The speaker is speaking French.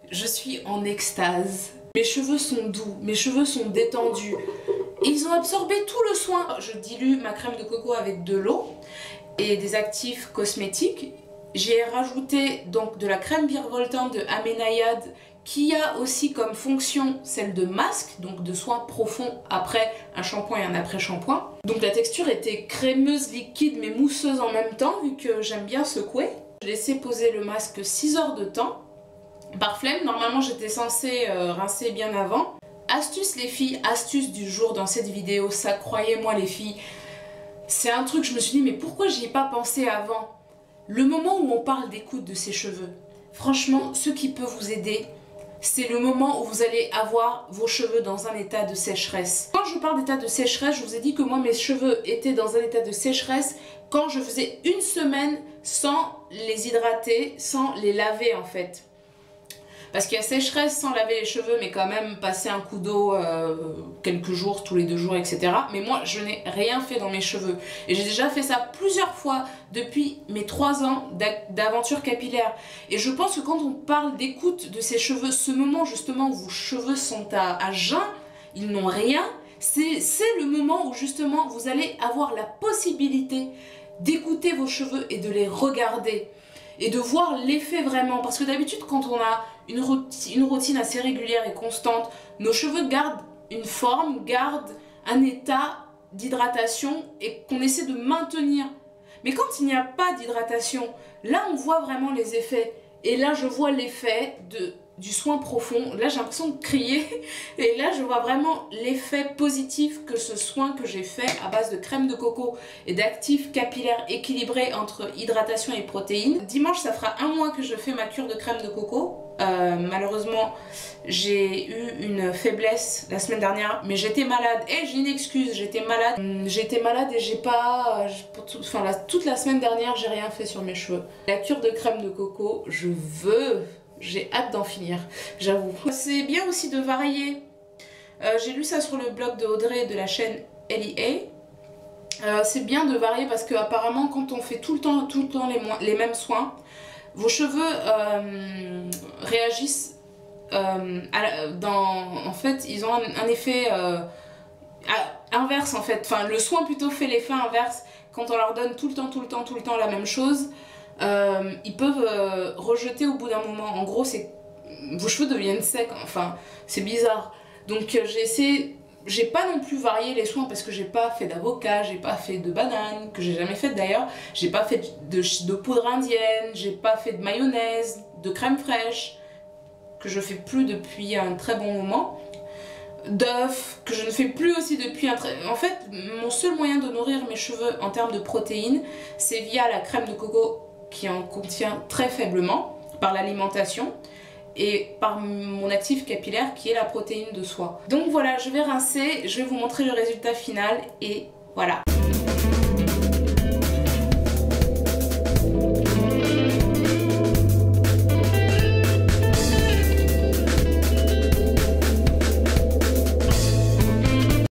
Je suis en extase. Mes cheveux sont doux, mes cheveux sont détendus. Et ils ont absorbé tout le soin. Je dilue ma crème de coco avec de l'eau et des actifs cosmétiques. J'ai rajouté donc de la crème virevoltante de Amenayad qui a aussi comme fonction celle de masque, donc de soin profond après un shampoing et un après-shampoing. Donc la texture était crémeuse, liquide mais mousseuse en même temps vu que j'aime bien secouer. J'ai laissé poser le masque 6 heures de temps. Par flemme, normalement j'étais censée rincer bien avant. Astuce les filles, astuce du jour dans cette vidéo, ça croyez-moi les filles, c'est un truc, je me suis dit mais pourquoi j'y ai pas pensé avant? Le moment où on parle d'écoute de ses cheveux, franchement ce qui peut vous aider, c'est le moment où vous allez avoir vos cheveux dans un état de sécheresse. Quand je parle d'état de sécheresse, je vous ai dit que moi mes cheveux étaient dans un état de sécheresse quand je faisais une semaine sans les hydrater, sans les laver en fait. Parce qu'il y a sécheresse sans laver les cheveux, mais quand même passer un coup d'eau quelques jours, tous les 2 jours, etc. Mais moi, je n'ai rien fait dans mes cheveux. Et j'ai déjà fait ça plusieurs fois depuis mes 3 ans d'aventure capillaire. Et je pense que quand on parle d'écoute de ses cheveux, ce moment justement où vos cheveux sont à jeun, ils n'ont rien, c'est le moment où justement vous allez avoir la possibilité d'écouter vos cheveux et de les regarder. Et de voir l'effet vraiment, parce que d'habitude quand on a une routine assez régulière et constante, nos cheveux gardent une forme, gardent un état d'hydratation et qu'on essaie de maintenir. Mais quand il n'y a pas d'hydratation, là on voit vraiment les effets. Et là je vois l'effet du soin profond, là j'ai l'impression de crier, et là je vois vraiment l'effet positif que ce soin que j'ai fait à base de crème de coco et d'actifs capillaires équilibrés entre hydratation et protéines. Dimanche ça fera 1 mois que je fais ma cure de crème de coco. Malheureusement j'ai eu une faiblesse la semaine dernière, mais j'étais malade, et j'ai une excuse, j'étais malade et j'ai pas, toute la semaine dernière j'ai rien fait sur mes cheveux. La cure de crème de coco, j'ai hâte d'en finir, j'avoue. C'est bien aussi de varier. J'ai lu ça sur le blog de Audrey de la chaîne LEA. C'est bien de varier parce que apparemment quand on fait tout le temps les mêmes soins, vos cheveux réagissent en fait ils ont un effet inverse en fait. Enfin le soin plutôt fait l'effet inverse. Quand on leur donne tout le temps la même chose, ils peuvent rejeter au bout d'un moment. En gros vos cheveux deviennent secs, enfin c'est bizarre. Donc j'ai pas non plus varié les soins parce que j'ai pas fait d'avocat, j'ai pas fait de banane, que j'ai jamais fait d'ailleurs, j'ai pas fait de poudre indienne, j'ai pas fait de mayonnaise, de crème fraîche, que je fais plus depuis un très bon moment, d'œufs, que je ne fais plus aussi depuis En fait, mon seul moyen de nourrir mes cheveux en termes de protéines, c'est via la crème de coco qui en contient très faiblement, par l'alimentation, et par mon actif capillaire qui est la protéine de soie. Donc voilà, je vais rincer, je vais vous montrer le résultat final et voilà.